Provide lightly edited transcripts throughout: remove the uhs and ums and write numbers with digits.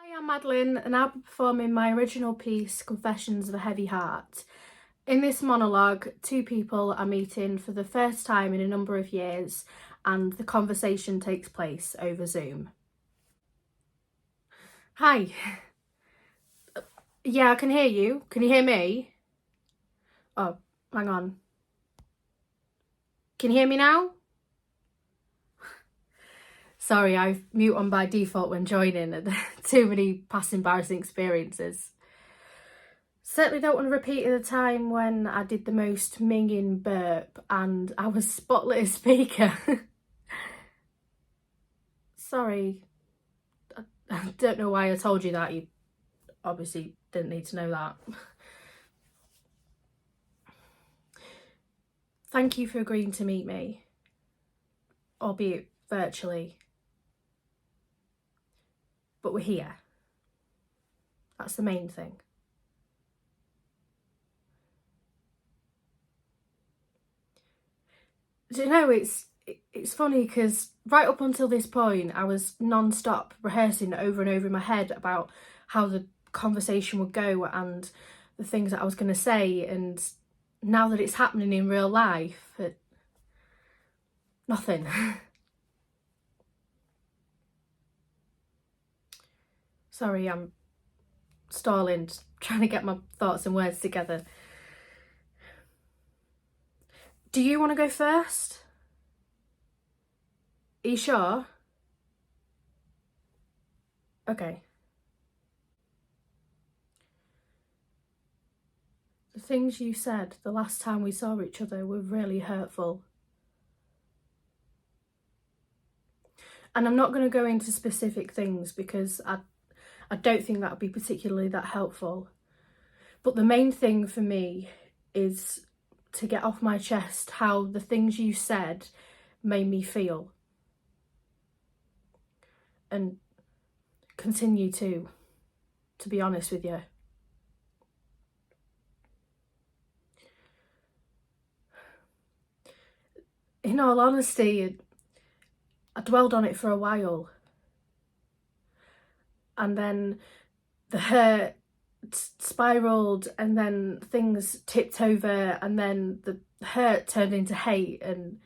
Hi, I'm Madeline and I'll be performing my original piece, Confessions of a Heavy Heart. In this monologue, two people are meeting for the first time in a number of years and the conversation takes place over Zoom. Hi. Yeah, I can hear you. Can you hear me? Oh, hang on. Can you hear me now? Sorry, I mute on by default when joining. Too many past embarrassing experiences. Certainly don't want to repeat the time when I did the most minging burp and I was spotlit as speaker. Sorry, I don't know why I told you that. You obviously didn't need to know that. Thank you for agreeing to meet me, albeit virtually. But we're here. That's the main thing. Do you know, it's funny because right up until this point I was non-stop rehearsing over and over in my head about how the conversation would go and the things that I was going to say, and now that it's happening in real life, nothing. Sorry, I'm stalling, trying to get my thoughts and words together. Do you want to go first? Are you sure? Okay. The things you said the last time we saw each other were really hurtful. And I'm not going to go into specific things because I don't think that would be particularly that helpful. But the main thing for me is to get off my chest how the things you said made me feel. And continue to be honest with you. In all honesty, I dwelled on it for a while. And then the hurt spiraled and then things tipped over and then the hurt turned into hate, and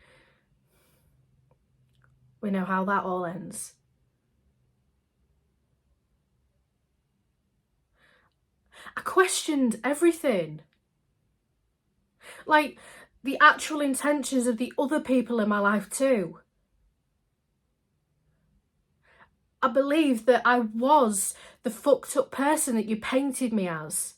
we know how that all ends. I questioned everything. Like the actual intentions of the other people in my life too. I believed that I was the fucked up person that you painted me as.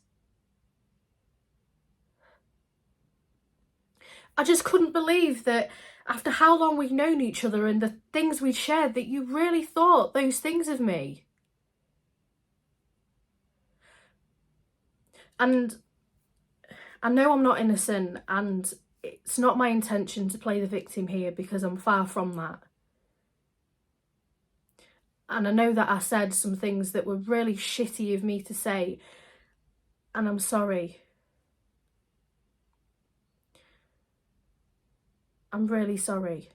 I just couldn't believe that after how long we'd known each other and the things we'd shared, that you really thought those things of me. And I know I'm not innocent, and it's not my intention to play the victim here because I'm far from that. And I know that I said some things that were really shitty of me to say, and I'm sorry. I'm really sorry.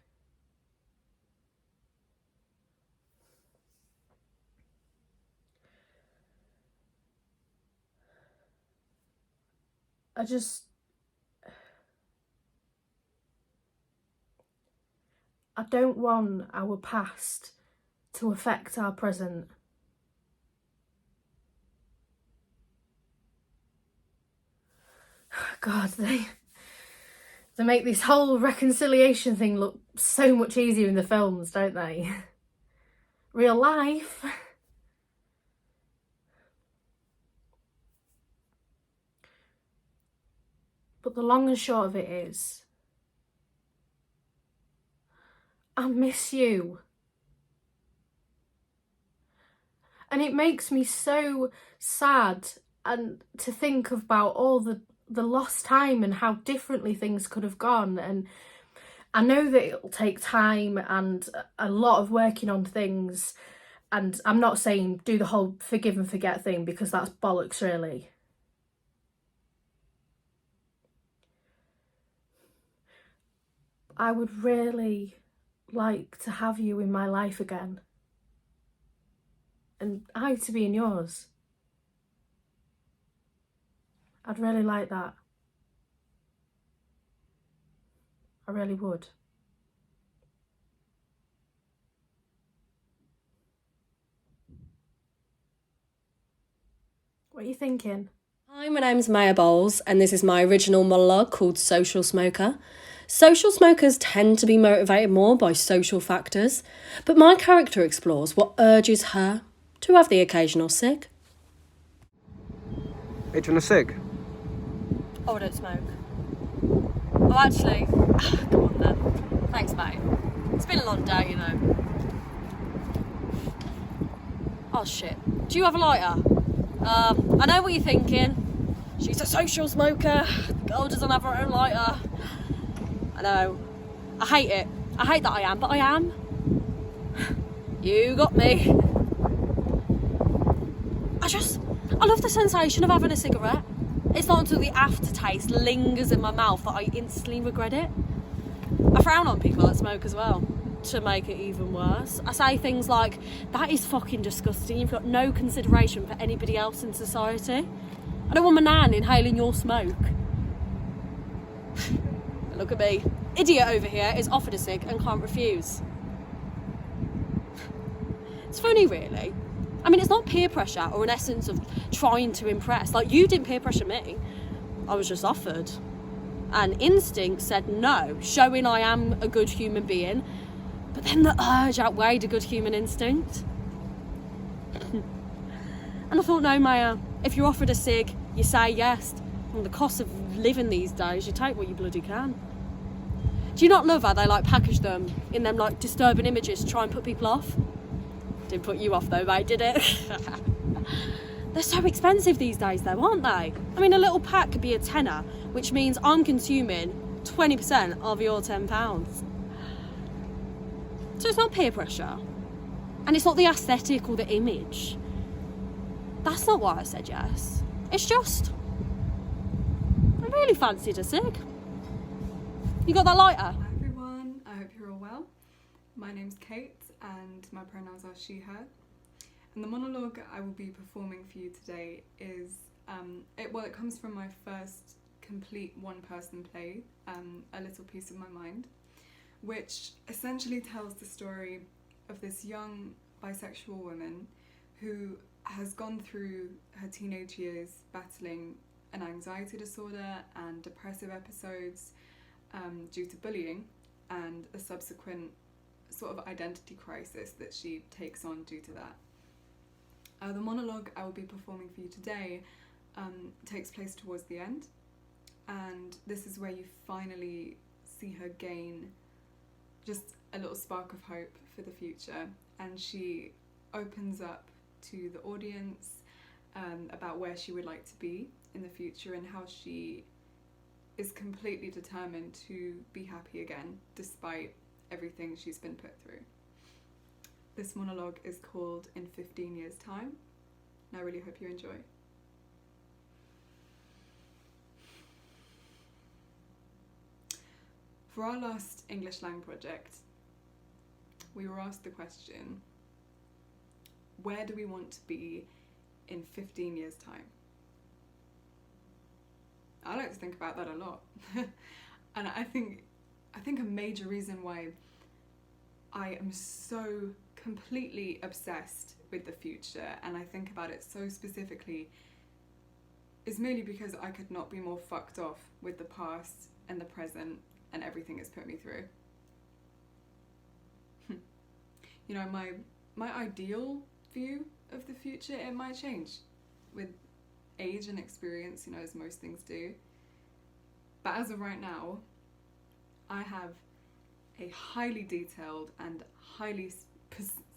I don't want our past to affect our present. God, they make this whole reconciliation thing look so much easier in the films, don't they? Real life. But the long and short of it is, I miss you. And it makes me so sad and to think about all the lost time and how differently things could have gone. And I know that it'll take time and a lot of working on things. And I'm not saying do the whole forgive and forget thing because that's bollocks, really. I would really like to have you in my life again. and I to be in yours. I'd really like that. I really would. What are you thinking? Hi, my name's Maya Bowles, and this is my original monologue called Social Smoker. Social smokers tend to be motivated more by social factors, but my character explores what urges her to have the occasional cig. Hey, do you want a cig? Oh, I don't smoke. Oh, actually, come on then. Thanks, mate. It's been a long day, you know. Oh, shit. Do you have a lighter? I know what you're thinking. She's a social smoker. The girl doesn't have her own lighter. I know. I hate it. I hate that I am, but I am. You got me. I love the sensation of having a cigarette. It's not until the aftertaste lingers in my mouth that I instantly regret it. I frown on people that smoke as well, to make it even worse. I say things like, that is fucking disgusting, you've got no consideration for anybody else in society. I don't want my nan inhaling your smoke. Look at me. Idiot over here is offered a cig and can't refuse. It's funny, really. I mean, it's not peer pressure or an essence of trying to impress. Like, you didn't peer pressure me. I was just offered. And instinct said no, showing I am a good human being. But then the urge outweighed a good human instinct. And I thought, no, Maya, if you're offered a cig, you say yes. And the cost of living these days, you take what you bloody can. Do you not love how they package them in them disturbing images to try and put people off? Didn't put you off though, mate, did it? They're so expensive these days though, aren't they? I mean, a little pack could be a tenner, which means I'm consuming 20% of your £10. So it's not peer pressure. And it's not the aesthetic or the image. That's not why I said yes. It's just, I really fancied a cig. You got that lighter? Hi everyone, I hope you're all well. My name's Cait and my pronouns are she, her. And the monologue I will be performing for you today is, it comes from my first complete one-person play, A Little Piece of My Mind, which essentially tells the story of this young bisexual woman who has gone through her teenage years battling an anxiety disorder and depressive episodes due to bullying and a subsequent sort of identity crisis that she takes on due to that. The monologue I will be performing for you today takes place towards the end, and this is where you finally see her gain just a little spark of hope for the future, and she opens up to the audience about where she would like to be in the future and how she is completely determined to be happy again despite everything she's been put through. This monologue is called In 15 Years' Time, and I really hope you enjoy. For our last English Lang project, we were asked the question, where do we want to be in 15 years' time? I like to think about that a lot. And I think a major reason why I am so completely obsessed with the future and I think about it so specifically is merely because I could not be more fucked off with the past and the present and everything it's put me through. You know, my ideal view of the future, it might change with age and experience, you know, as most things do. But as of right now, I have a highly detailed and highly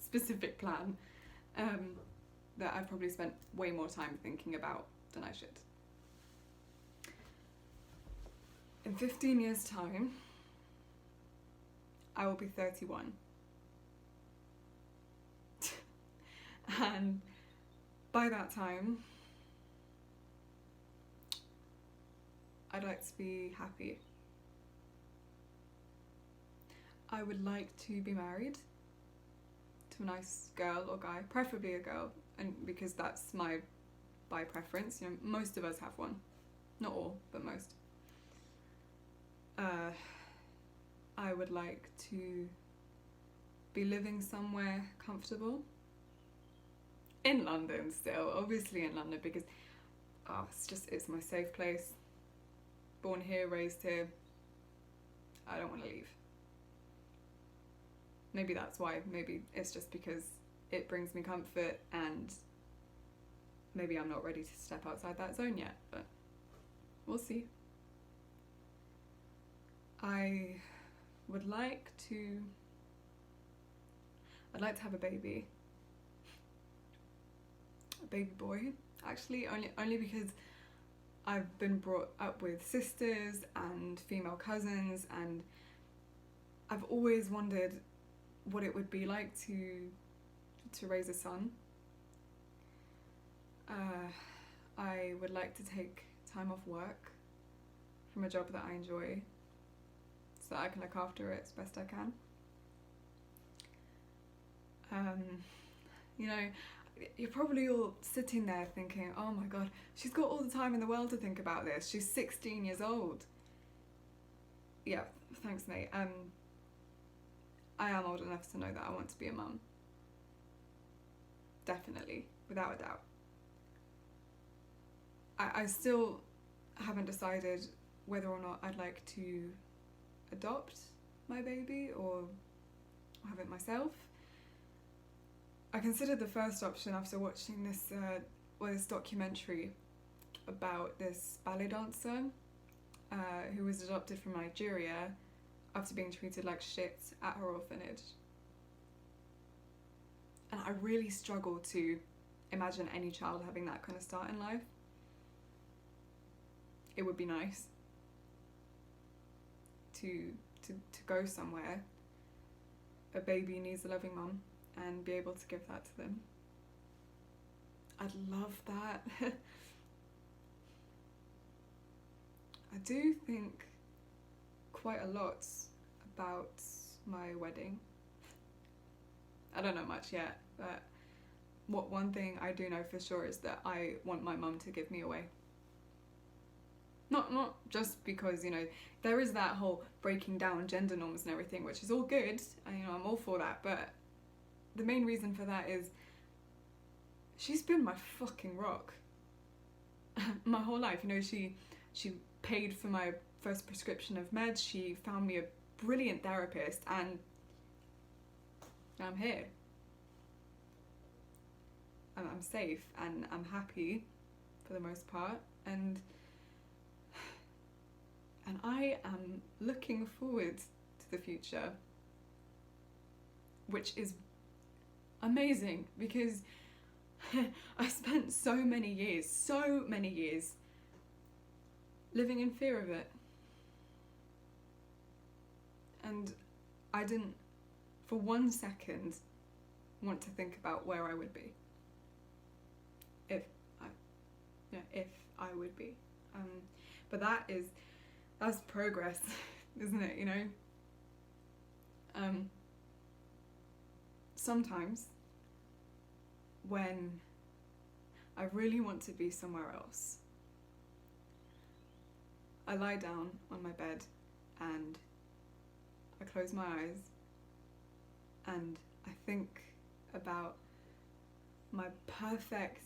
specific plan that I've probably spent way more time thinking about than I should. In 15 years' time, I will be 31. And by that time, I'd like to be happy. I would like to be married to a nice girl or guy, preferably a girl, and because that's my bi preference. You know, most of us have one, not all, but most. I would like to be living somewhere comfortable. In London still, obviously in London, because it's my safe place. Born here, raised here. I don't want to leave. Maybe that's why. Maybe it's just because it brings me comfort, and maybe I'm not ready to step outside that zone yet, but we'll see. I'd like to have a baby. A baby boy. Actually, only because I've been brought up with sisters and female cousins, and I've always wondered what it would be like to raise a son. I would like to take time off work from a job that I enjoy so that I can look after it as best I can. You know, you're probably all sitting there thinking, oh my god, she's got all the time in the world to think about this. She's 16 years old. Yeah, thanks mate. I am old enough to know that I want to be a mum. Definitely, without a doubt. I still haven't decided whether or not I'd like to adopt my baby or have it myself. I considered the first option after watching this documentary about this ballet dancer who was adopted from Nigeria after being treated like shit at her orphanage. And I really struggle to imagine any child having that kind of start in life. It would be nice to go somewhere. A baby needs a loving mum, and be able to give that to them. I'd love that. I do think quite a lot about my wedding. I don't know much yet, but one thing I do know for sure is that I want my mum to give me away. Not just because, you know, there is that whole breaking down gender norms and everything, which is all good, and, you know, I'm all for that, but the main reason for that is she's been my fucking rock my whole life. You know, she paid for my first prescription of meds, she found me a brilliant therapist, and now I'm here. I'm safe and I'm happy for the most part, and I am looking forward to the future, which is amazing because I spent so many years living in fear of it, and I didn't for 1 second want to think about where I would be if I would be. But that's progress, isn't it? You know. Sometimes when I really want to be somewhere else, I lie down on my bed and I close my eyes and I think about my perfect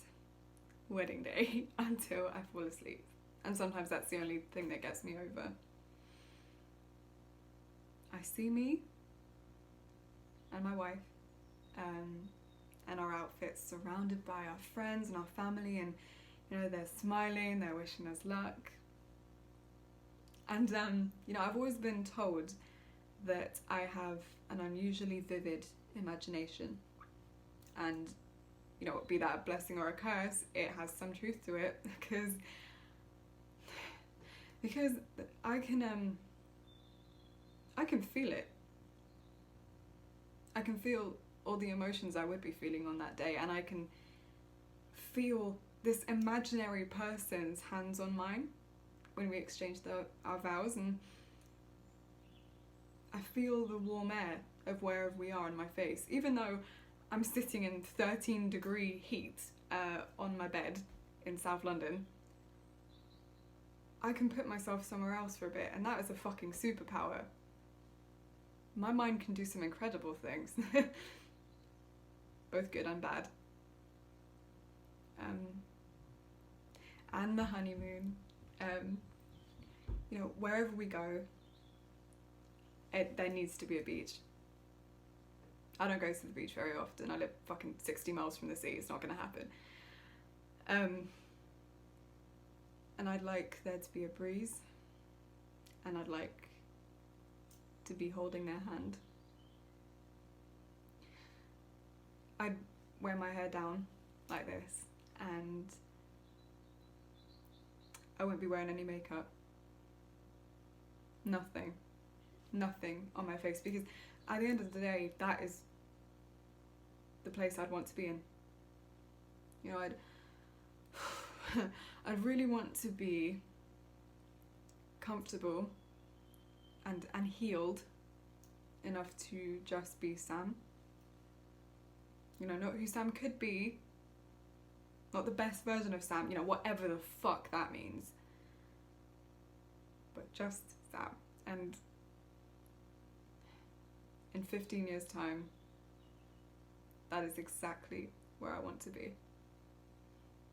wedding day until I fall asleep. And sometimes that's the only thing that gets me over. I see me and my wife and our outfits surrounded by our friends and our family, and you know, they're smiling, they're wishing us luck. And you know, I've always been told that I have an unusually vivid imagination, and you know, be that a blessing or a curse, it has some truth to it, because I can feel it. I can feel all the emotions I would be feeling on that day, and I can feel this imaginary person's hands on mine when we exchange our vows, and I feel the warm air of wherever we are on my face, even though I'm sitting in 13-degree heat on my bed in South London. I can put myself somewhere else for a bit, and that is a fucking superpower. My mind can do some incredible things. Both good and bad. And the honeymoon. You know, wherever we go, there needs to be a beach. I don't go to the beach very often. I live fucking 60 miles from the sea. It's not going to happen. And I'd like there to be a breeze. And I'd like to be holding their hand. I'd wear my hair down like this. And I wouldn't be wearing any makeup. Nothing on my face, because at the end of the day, that is the place I'd want to be in. You know, I'd really want to be comfortable and healed enough to just be Sam. You know, not who Sam could be, not the best version of Sam, you know, whatever the fuck that means, but just Sam. And in 15 years' time, that is exactly where I want to be.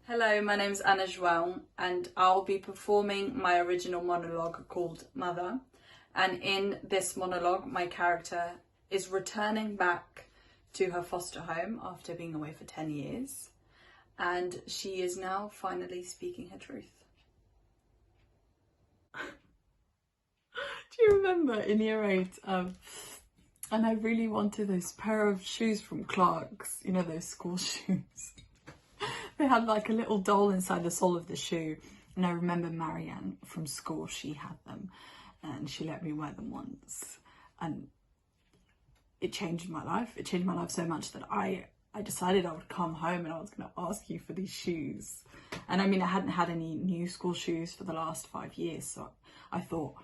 Hello, my name's Anna Joel, and I'll be performing my original monologue called Mother. And in this monologue, my character is returning back to her foster home after being away for 10 years. And she is now finally speaking her truth. Do you remember in year 8, and I really wanted this pair of shoes from Clark's, you know, those school shoes. They had like a little doll inside the sole of the shoe. And I remember Marianne from school, she had them and she let me wear them once. And it changed my life. It changed my life so much that I decided I would come home and I was going to ask you for these shoes. And I mean, I hadn't had any new school shoes for the last 5 years. So I thought,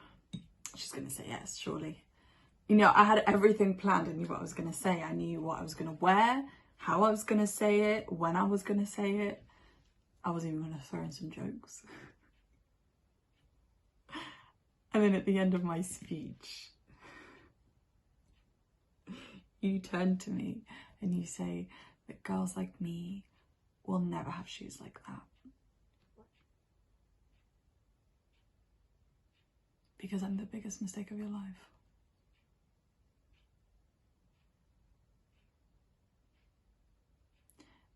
she's going to say yes, surely. You know, I had everything planned. I knew what I was going to say. I knew what I was going to wear, how I was going to say it, when I was going to say it. I was even going to throw in some jokes. And then at the end of my speech, you turn to me and you say that girls like me will never have shoes like that. Because I'm the biggest mistake of your life.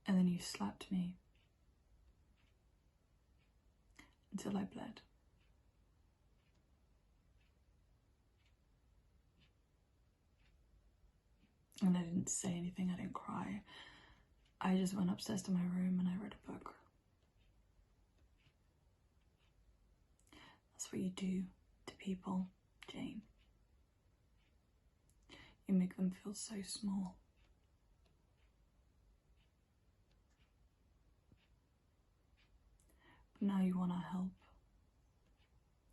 And then you slapped me until I bled. And I didn't say anything, I didn't cry. I just went upstairs to my room and I read a book. That's what you do to people, Jane. You make them feel so small. But now you want to help.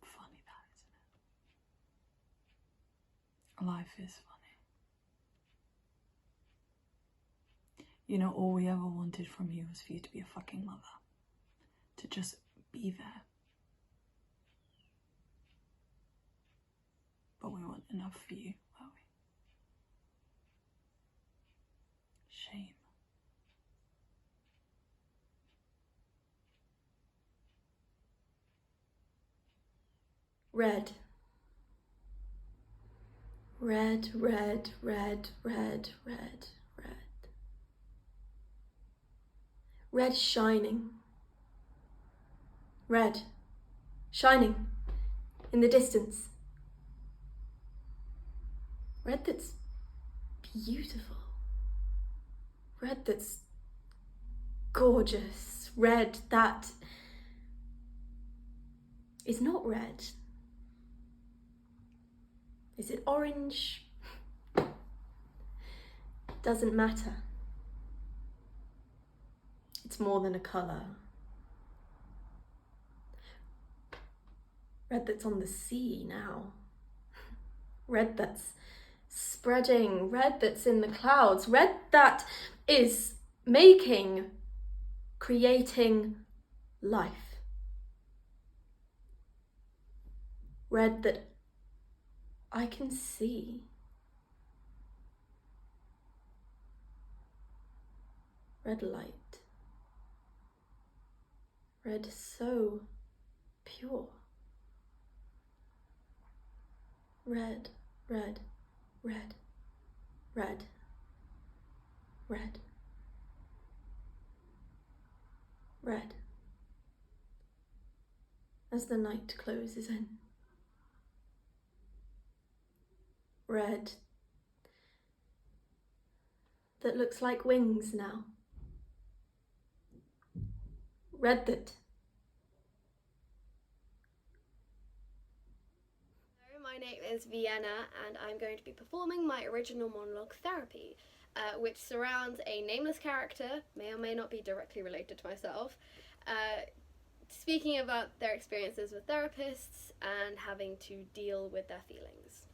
Funny that, isn't it? Life is funny. You know, all we ever wanted from you was for you to be a fucking mother. To just be there. But we weren't enough for you, were we? Shame. Red. Red, red, red, red, red, red. Red shining. Red. Shining. In the distance. Red that's beautiful. Red that's gorgeous. Red that is not red. Is it orange? Doesn't matter. It's more than a colour. Red that's on the sea now. Red that's spreading, red that's in the clouds, red that is making, creating life. Red that I can see. Red light. Red so pure. Red, red, red, red, red, red. As the night closes in. Red that looks like wings now. Red that. Hello, my name is Vienna and I'm going to be performing my original monologue Therapy, which surrounds a nameless character, may or may not be directly related to myself, speaking about their experiences with therapists and having to deal with their feelings.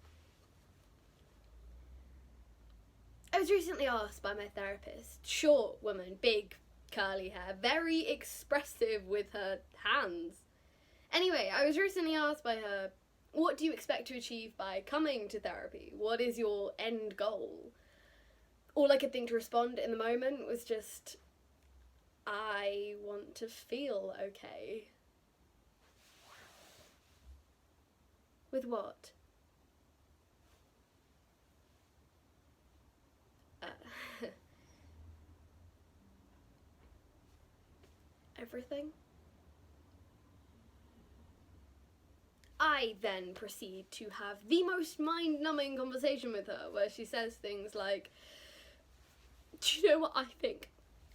I was recently asked by my therapist, short woman, big curly hair, very expressive with her hands. Anyway, I was recently asked by her, what do you expect to achieve by coming to therapy? What is your end goal? All I could think to respond in the moment was just, I want to feel okay. With what? Everything. I then proceed to have the most mind-numbing conversation with her, where she says things like, do you know what I think?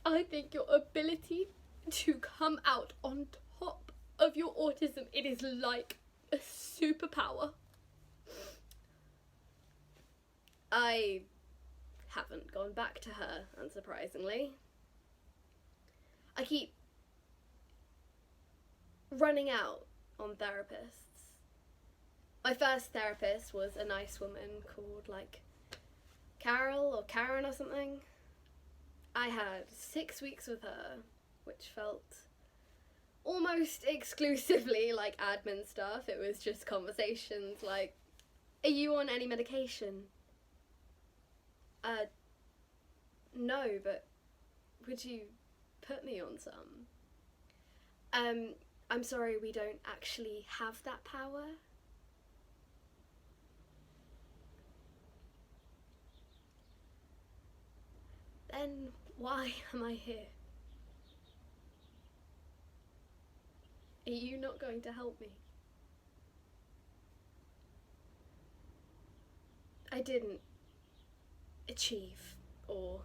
I think your ability to come out on top of your autism, it is like a superpower. I haven't gone back to her, unsurprisingly. I keep running out on therapists. My first therapist was a nice woman called, like, Carol or Karen or something. I had 6 weeks with her, which felt almost exclusively like admin stuff. It was just conversations like, are you on any medication? No, but would you put me on some? I'm sorry, we don't actually have that power. Then why am I here? Are you not going to help me? I didn't achieve or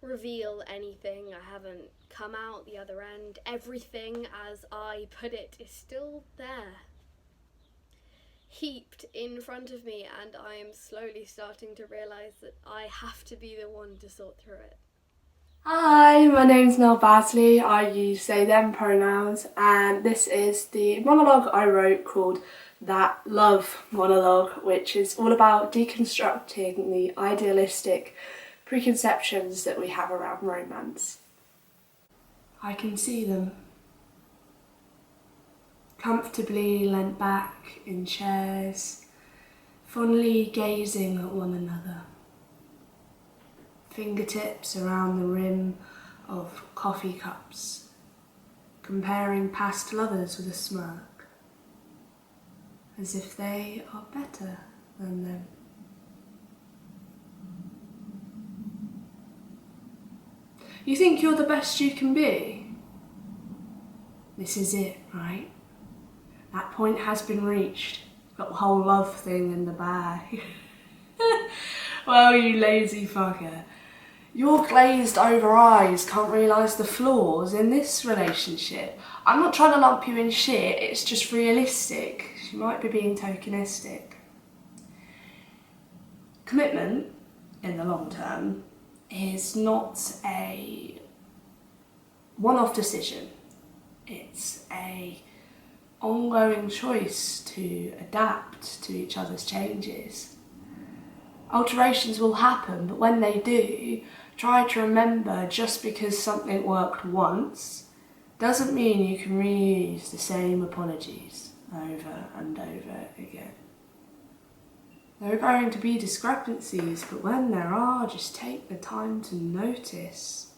reveal anything. I haven't come out the other end. Everything, as I put it, is still there, heaped in front of me, and I am slowly starting to realise that I have to be the one to sort through it. Hi, my name's Nell Basley. I use they them pronouns, and this is the monologue I wrote called That Love Monologue, which is all about deconstructing the idealistic preconceptions that we have around romance. I can see them, comfortably leant back in chairs, fondly gazing at one another. Fingertips around the rim of coffee cups, comparing past lovers with a smirk, as if they are better than them. You think you're the best you can be? This is it, right? That point has been reached. Got the whole love thing in the bag. Well, you lazy fucker. Your glazed over eyes can't realise the flaws in this relationship. I'm not trying to lump you in shit, it's just realistic. She might be being tokenistic. Commitment, in the long term, is not a one-off decision. It's a ongoing choice to adapt to each other's changes. Alterations will happen, but when they do, try to remember just because something worked once doesn't mean you can reuse the same apologies over and over again. There are going to be discrepancies, but when there are, just take the time to notice.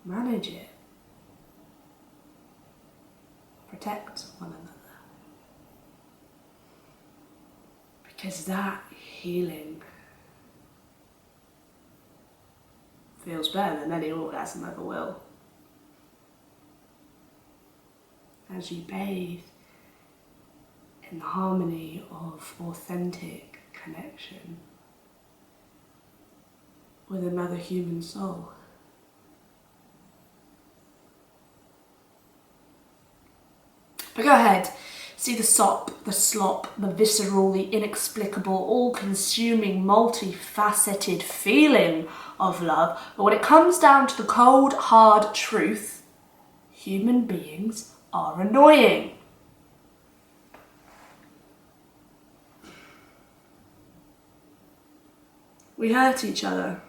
Manage it. Protect one another. Because that healing feels better than any orgasm ever will. As you bathe in the harmony of authentic connection with another human soul. But go ahead, see the sop, the slop, the visceral, the inexplicable, all-consuming, multifaceted feeling of love. But when it comes down to the cold, hard truth, human beings are annoying. We hurt each other,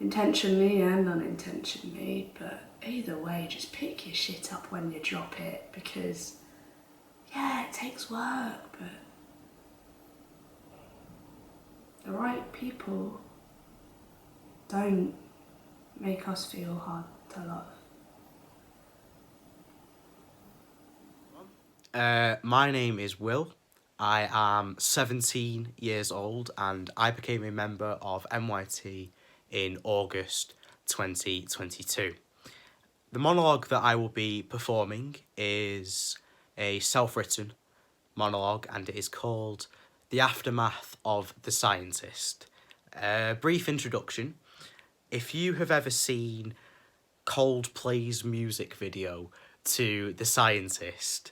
intentionally and unintentionally, but either way, just pick your shit up when you drop it, because, yeah, it takes work, but the right people don't make us feel hard to love. My name is Will. I am 17 years old and I became a member of NYT in August 2022. The monologue that I will be performing is a self-written monologue and it is called The Aftermath of the Scientist. Brief introduction. If you have ever seen Coldplay's music video to The Scientist,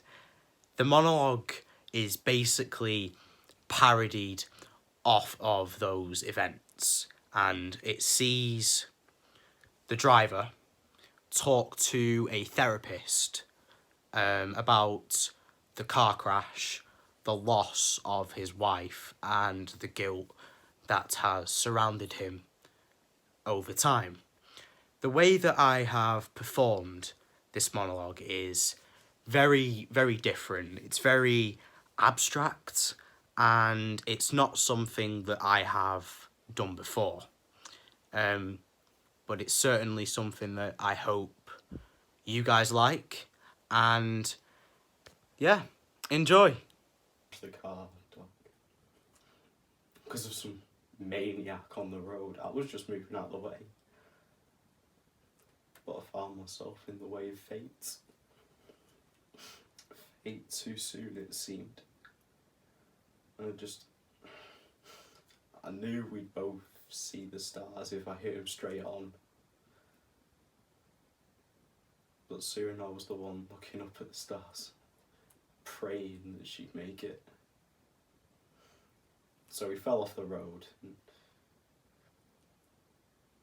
the monologue is basically parodied off of those events, and it sees the driver talk to a therapist about the car crash, the loss of his wife, and the guilt that has surrounded him over time. The way that I have performed this monologue is very, very different. It's very abstract and it's not something that I have done before. But it's certainly something that I hope you guys like, and yeah, enjoy. The car, because of some maniac on the road. I was just moving out of the way, but I found myself in the way of fate. Fate too soon, it seemed. And I knew we'd both see the stars if I hit him straight on. But soon I was the one looking up at the stars, praying that she'd make it. So we fell off the road. And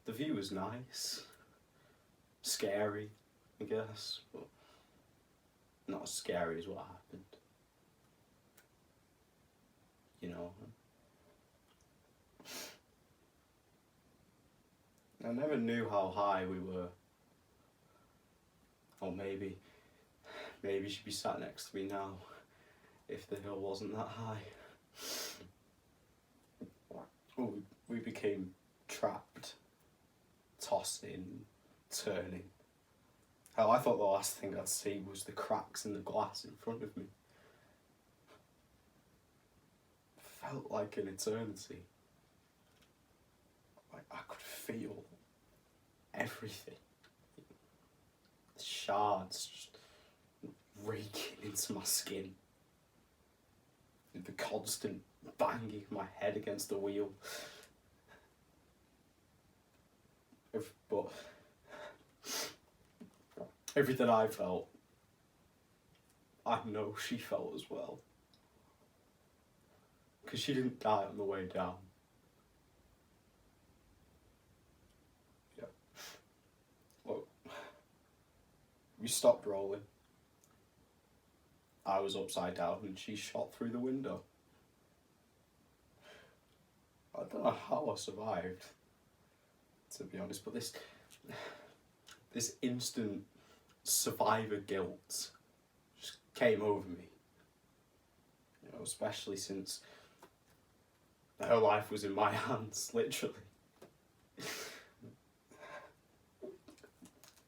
the view was nice, scary, I guess, but not as scary as what happened. You know. I never knew how high we were. Or maybe she'd be sat next to me now if the hill wasn't that high. Well, we became trapped, tossing, turning. Hell, I thought the last thing I'd see was the cracks in the glass in front of me. Felt like an eternity. Like I could feel everything. The shards just raking into my skin. The constant banging my head against the wheel. But everything I felt, I know she felt as well. Because she didn't die on the way down. Yeah. Well, we stopped rolling. I was upside down and she shot through the window. don't know how I survived, to be honest, but this instant survivor guilt just came over me. You know, especially since her life was in my hands, literally.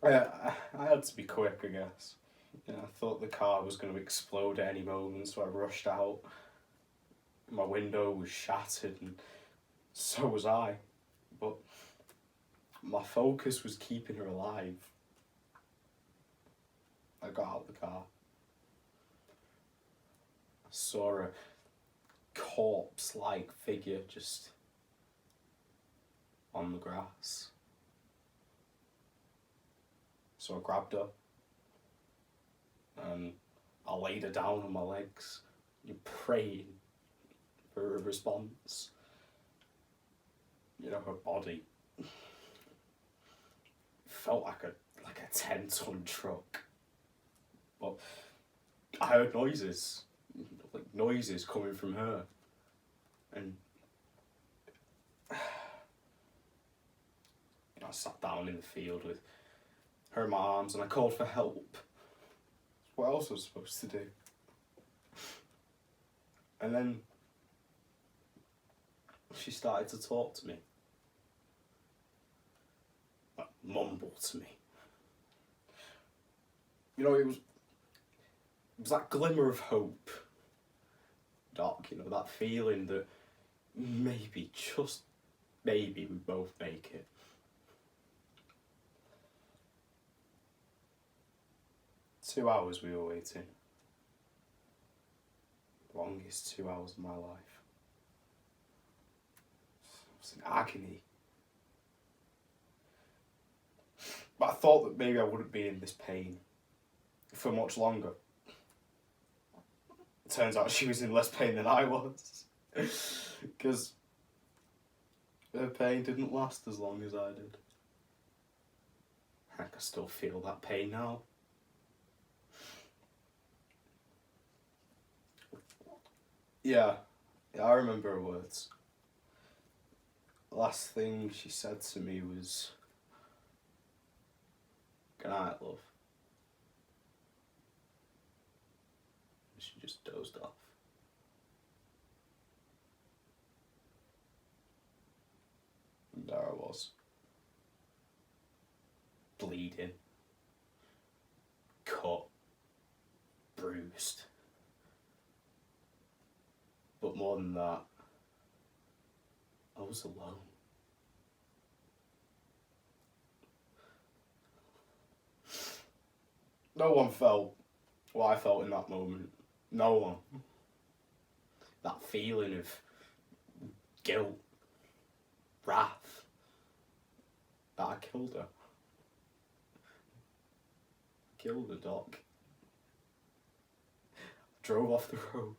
I had to be quick, I guess. You know, I thought the car was going to explode at any moment, so I rushed out. My window was shattered, and so was I. But my focus was keeping her alive. I got out of the car. I saw a corpse-like figure just on the grass. So I grabbed her and I laid her down on my legs, praying for a response. You know, her body felt like a 10-ton truck. But I heard noises, like noises coming from her. And I sat down in the field with her in my arms and I called for help. What else was I supposed to do? And then she started to talk to me. Like, mumble to me. You know, it was that glimmer of hope, Doc, you know, that feeling that maybe, just maybe, we both make it. Two hours we were waiting. Longest 2 hours of my life. I was in agony. But I thought that maybe I wouldn't be in this pain for much longer. It turns out she was in less pain than I was. Because her pain didn't last as long as I did. I can still feel that pain now. Yeah, I remember her words. The last thing she said to me was, "Good night, love." And she just dozed off. And there I was, bleeding, cut, bruised. But more than that, I was alone. No one felt what I felt in that moment. No one. That feeling of guilt, wrath, that I killed her. I killed her, Doc. I drove off the road.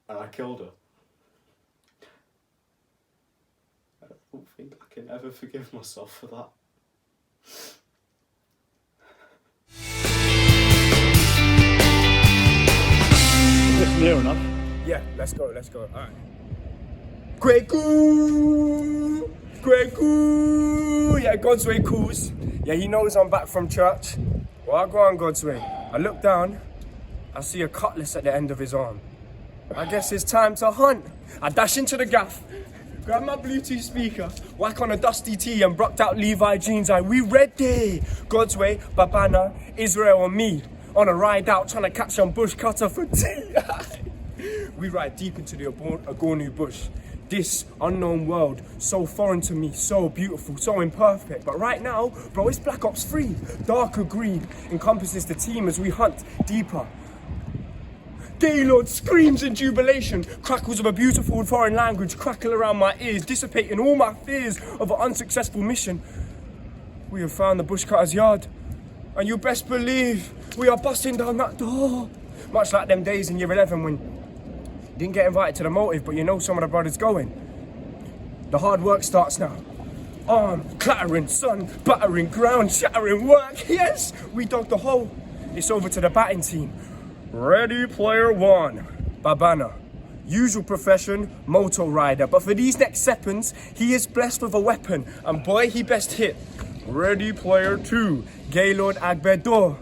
And I killed her. I don't think I can ever forgive myself for that. It's near enough. Yeah, let's go, alright. Kweku! Yeah, God's way calls. Yeah, he knows I'm back from church. Well, I go on God's way. I look down, I see a cutlass at the end of his arm. I guess it's time to hunt. I dash into the gaff, grab my Bluetooth speaker, whack on a dusty tee and brucked out Levi jeans. We ready. God's way, Babana, Israel and me on a ride out trying to catch some bush cutter for tea. We ride deep into the Agornu bush. This unknown world, so foreign to me, so beautiful, so imperfect. But right now, bro, it's Black Ops 3. Darker green encompasses the team as we hunt deeper. Gaylord screams in jubilation. Crackles of a beautiful foreign language crackle around my ears, dissipating all my fears of an unsuccessful mission. We have found the bushcutter's yard, and you best believe we are busting down that door. Much like them days in year 11 when you didn't get invited to the motive, but you know some of the brothers going. The hard work starts now. Arm clattering, sun battering, ground shattering work. Yes, we dug the hole. It's over to the batting team. Ready, player one. Babana, Usual profession, motor rider. But for these next seconds, he is blessed with a weapon. And boy, he best hit. Ready Player 2, Gaylord Agbedor.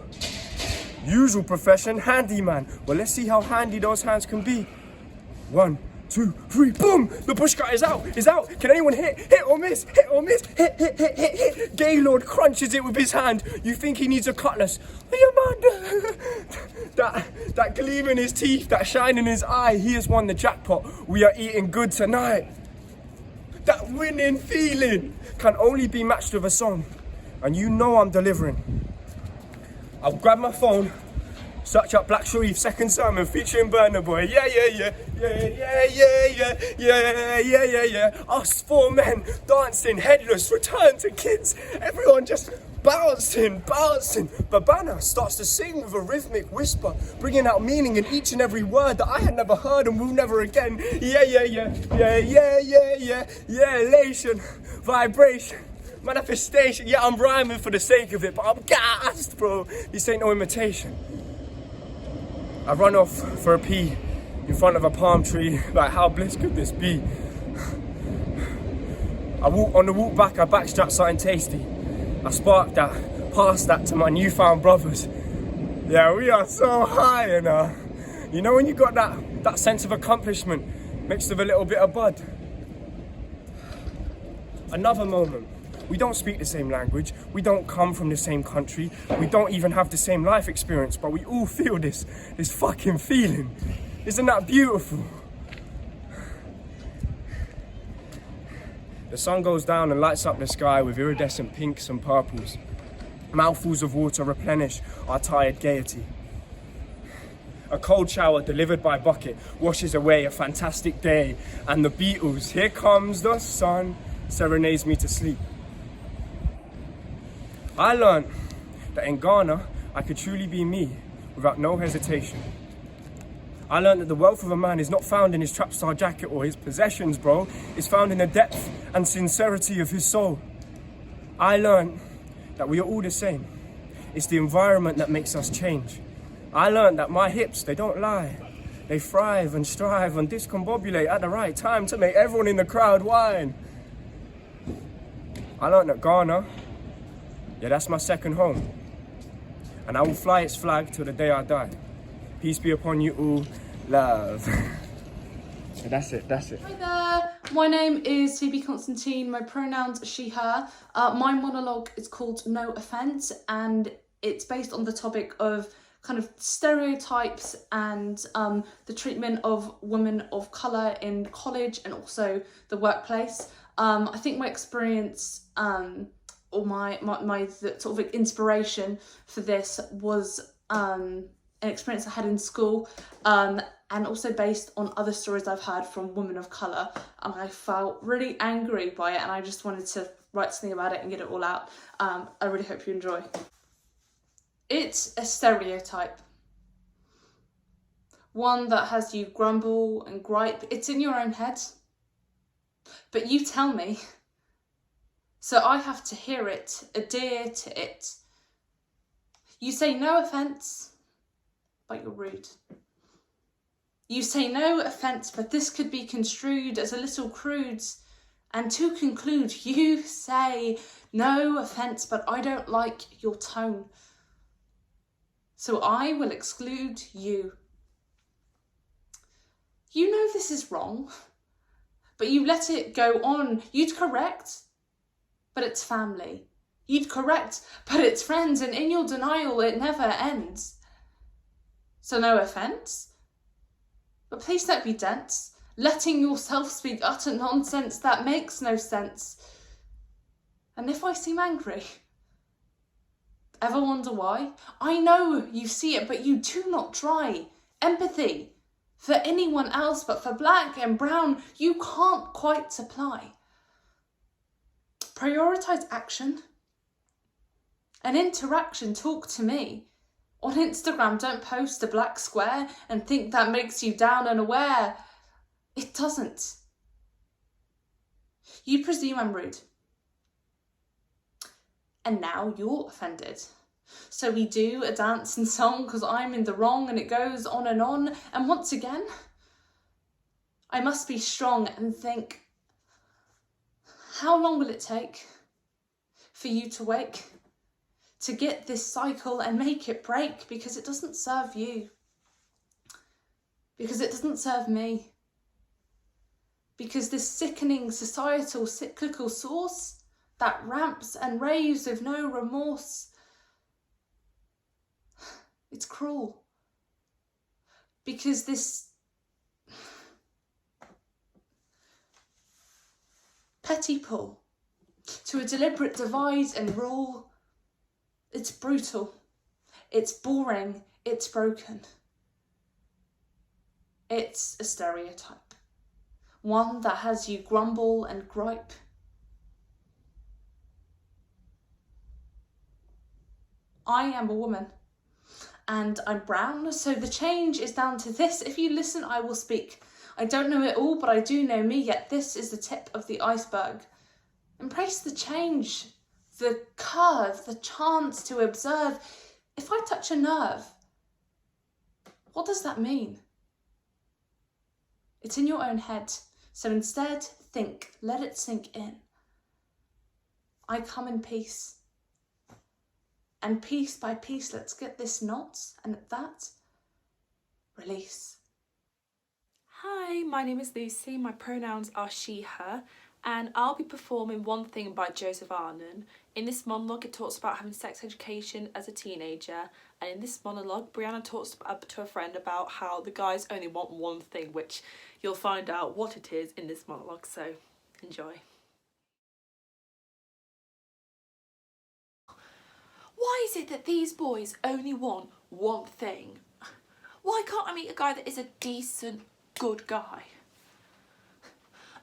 Usual profession, handyman. Well, let's see how handy those hands can be. 1, 2, 3, boom! The bushcut is out, Can anyone hit? Hit or miss? Hit or miss? Hit. Gaylord crunches it with his hand. You think he needs a cutlass. Are you mad? that gleam in his teeth, that shine in his eye, he has won the jackpot. We are eating good tonight. That winning feeling can only be matched with a song. And you know I'm delivering. I'll grab my phone, search up Black Sharif second sermon featuring Burna Boy. Yeah. Us 4 men dancing headless, return to kids. Everyone just bouncing. Babana starts to sing with a rhythmic whisper, bringing out meaning in each and every word that I had never heard and will never again. Yeah. Elation, vibration, manifestation. Yeah, I'm rhyming for the sake of it, but I'm gassed, bro. This ain't no imitation. I run off for a pee in front of a palm tree. Like, how bliss could this be? On the walk back, I backstrap something tasty. I spark that, pass that to my newfound brothers. Yeah, we are so high, and you know when you got that sense of accomplishment mixed with a little bit of bud. Another moment. We don't speak the same language, we don't come from the same country, we don't even have the same life experience, but we all feel this fucking feeling. Isn't that beautiful? The sun goes down and lights up the sky with iridescent pinks and purples. Mouthfuls of water replenish our tired gaiety. A cold shower delivered by bucket washes away a fantastic day, and the Beatles, Here Comes the Sun, serenades me to sleep. I learned that in Ghana, I could truly be me without no hesitation. I learned that the wealth of a man is not found in his trap star jacket or his possessions, bro. It's found in the depth and sincerity of his soul. I learned that we are all the same. It's the environment that makes us change. I learned that my hips, they don't lie. They thrive and strive and discombobulate at the right time to make everyone in the crowd whine. I learned that Ghana, yeah, that's my second home. And I will fly its flag till the day I die. Peace be upon you all. Love. So that's it. Hi there, my name is Phoebe Constantine, my pronouns are she, her. My monologue is called No Offence, and it's based on the topic of kind of stereotypes and the treatment of women of colour in college and also the workplace. I think my experience or my sort of inspiration for this was an experience I had in school, and also based on other stories I've heard from women of colour, and I felt really angry by it, and I just wanted to write something about it and get it all out. I really hope you enjoy. It's a stereotype, one that has you grumble and gripe. It's in your own head, but you tell me, so I have to hear it, adhere to it. You say no offence, but you're rude. You say no offence, but this could be construed as a little crude. And to conclude, you say no offence, but I don't like your tone. So I will exclude you. You know this is wrong, but you let it go on. You'd correct, but it's family. You'd correct, but it's friends, and in your denial it never ends. So no offence, but please don't be dense, letting yourself speak utter nonsense that makes no sense. And if I seem angry, ever wonder why? I know you see it, but you do not try. Empathy for anyone else, but for black and brown, you can't quite supply. Prioritise action and interaction. Talk to me. On Instagram, don't post a black square and think that makes you down and aware. It doesn't. You presume I'm rude. And now you're offended. So we do a dance and song because I'm in the wrong, and it goes on. And once again, I must be strong and think, how long will it take for you to wake, to get this cycle and make it break? Because it doesn't serve you. Because it doesn't serve me. Because this sickening societal cyclical source that ramps and raves with no remorse, it's cruel. Because this petty pull to a deliberate divide and rule, it's brutal, it's boring, it's broken. It's a stereotype, one that has you grumble and gripe. I am a woman, and I'm brown, so the change is down to this. If you listen, I will speak. I don't know it all, but I do know me, yet this is the tip of the iceberg. Embrace the change, the curve, the chance to observe. If I touch a nerve, what does that mean? It's in your own head, so instead think, let it sink in. I come in peace. And piece by piece, let's get this knot, and at that, release. Hi, my name is Lucy, my pronouns are she, her, and I'll be performing One Thing by Joseph Arnon. In this monologue, it talks about having sex education as a teenager, and in this monologue, Brianna talks to a friend about how the guys only want one thing, which you'll find out what it is in this monologue, so enjoy. Why is it that these boys only want one thing? Why can't I meet a guy that is a decent, good guy?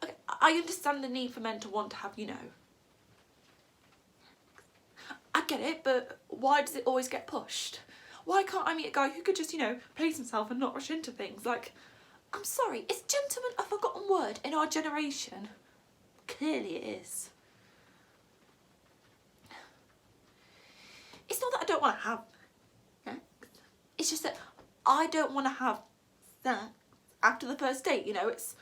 Okay, I understand the need for men to want to have, I get it, but why does it always get pushed? Why can't I meet a guy who could just, please himself and not rush into things? Like, I'm sorry, is gentleman a forgotten word in our generation? Clearly it is. It's not that I don't want to have sex. It's just that I don't want to have sex after the first date, it's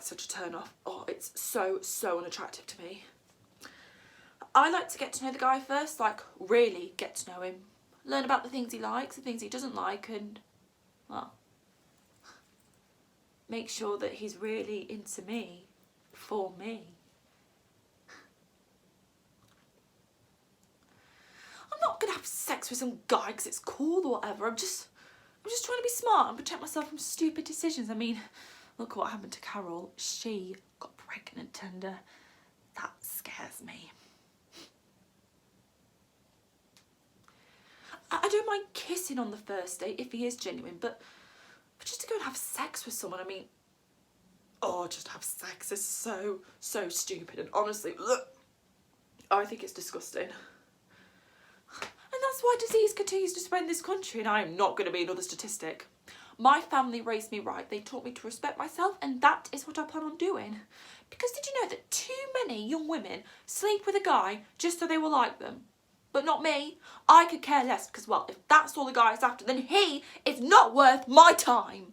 such a turn off. Oh, it's so unattractive to me. I like to get to know the guy first, like really get to know him. Learn about the things he likes, the things he doesn't like, and, well, make sure that he's really into me, for me. I'm not gonna have sex with some guy because it's cool or whatever. I'm just trying to be smart and protect myself from stupid decisions. I mean, look what happened to Carol. She got pregnant and that scares me. I don't mind kissing on the first date if he is genuine, but just to go and have sex with someone, I mean, just have sex is so stupid, and honestly, look, I think it's disgusting. And that's why disease continues to spread in this country, and I am not going to be another statistic. My family raised me right. They taught me to respect myself, and that is what I plan on doing. Because did you know that too many young women sleep with a guy just so they will like them? But not me. I could care less because, well, if that's all the guy is after, then he is not worth my time.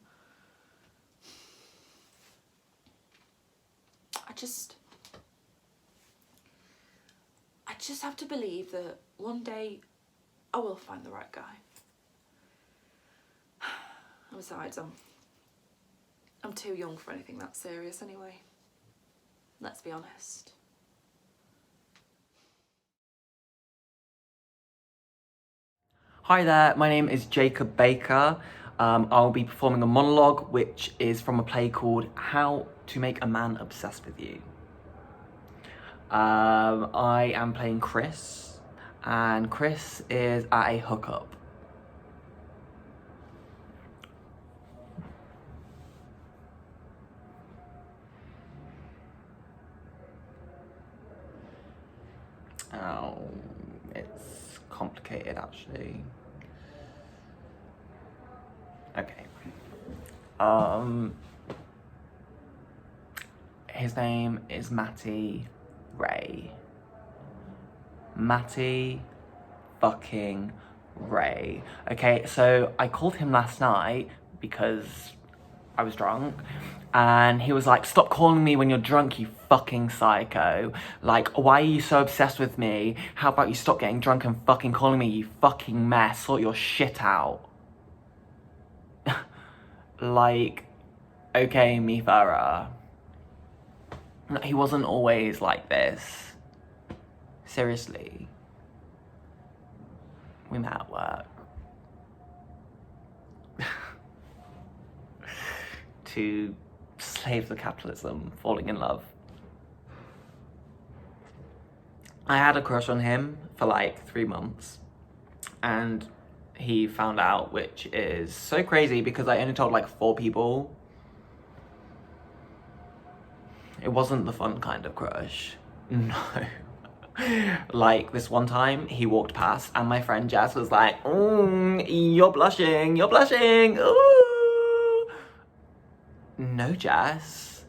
I just have to believe that one day I will find the right guy. And besides, I'm too young for anything that serious anyway. Let's be honest. Hi there, my name is Jacob Baker. I'll be performing a monologue which is from a play called How to Make a Man Obsessed with You. I am playing Chris, and Chris is at a hookup. Oh, it's complicated actually. Okay. His name is Matty Ray. Matty fucking Ray. Okay, so I called him last night because I was drunk, And he was like, stop calling me when you're drunk, you fucking psycho. Like, why are you so obsessed with me? How about you stop getting drunk and fucking calling me, you fucking mess. Sort your shit out. Like, okay, me Farah. He wasn't always like this. Seriously. We met at work. To slaves of capitalism, falling in love. I had a crush on him for like 3 months, and he found out, which is so crazy because I only told like 4 people. It wasn't the fun kind of crush. No. Like this one time he walked past and my friend Jess was like, you're blushing, ooh. No, Jess.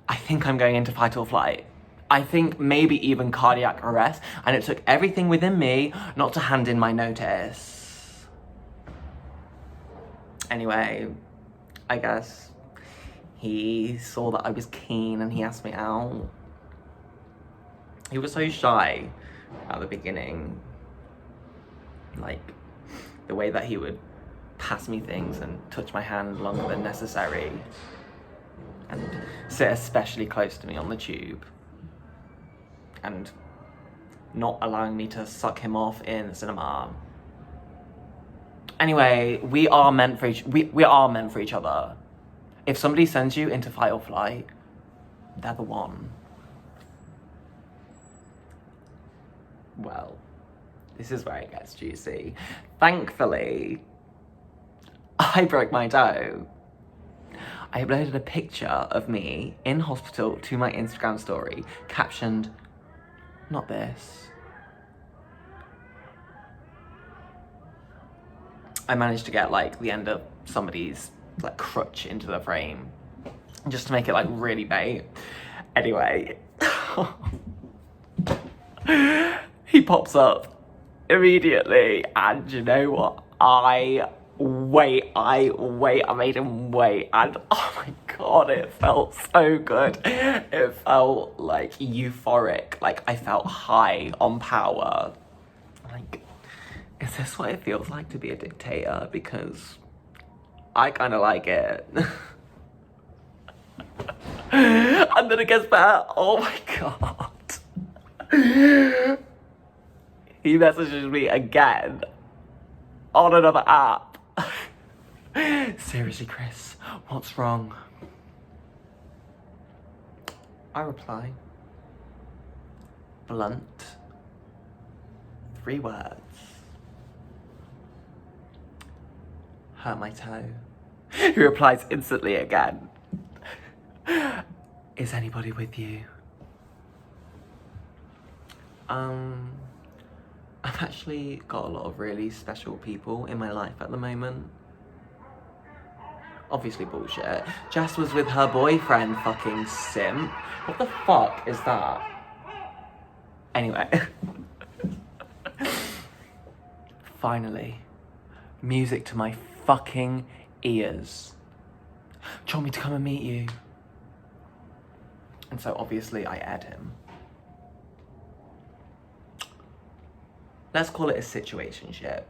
I think I'm going into fight or flight. I think maybe even cardiac arrest, and it took everything within me not to hand in my notice. Anyway, I guess he saw that I was keen and he asked me out. He was so shy at the beginning. Like, the way that he would pass me things and touch my hand longer than necessary. And sit especially close to me on the tube. And not allowing me to suck him off in the cinema. Anyway, we are meant for each other. If somebody sends you into fight or flight, they're the one. Well, this is where it gets juicy. Thankfully, I broke my toe. I uploaded a picture of me in hospital to my Instagram story, captioned, "Not this." I managed to get like the end of somebody's like crutch into the frame, just to make it like really bait. Anyway, he pops up immediately, and you know what? I made him wait, and oh my god, it felt so good. It felt like euphoric, like I felt high on power. Like, is this what it feels like to be a dictator? Because I kind of like it. And then it gets better. Oh my god. He messages me again on another app. Seriously, Chris, what's wrong? I reply, blunt, 3 words. Hurt my toe. He replies instantly again. Is anybody with you? I've actually got a lot of really special people in my life at the moment. Obviously bullshit. Jess was with her boyfriend, fucking simp. What the fuck is that? Anyway. Finally. Music to my fucking ears. Do you want me to come and meet you? And so obviously I add him. Let's call it a situationship.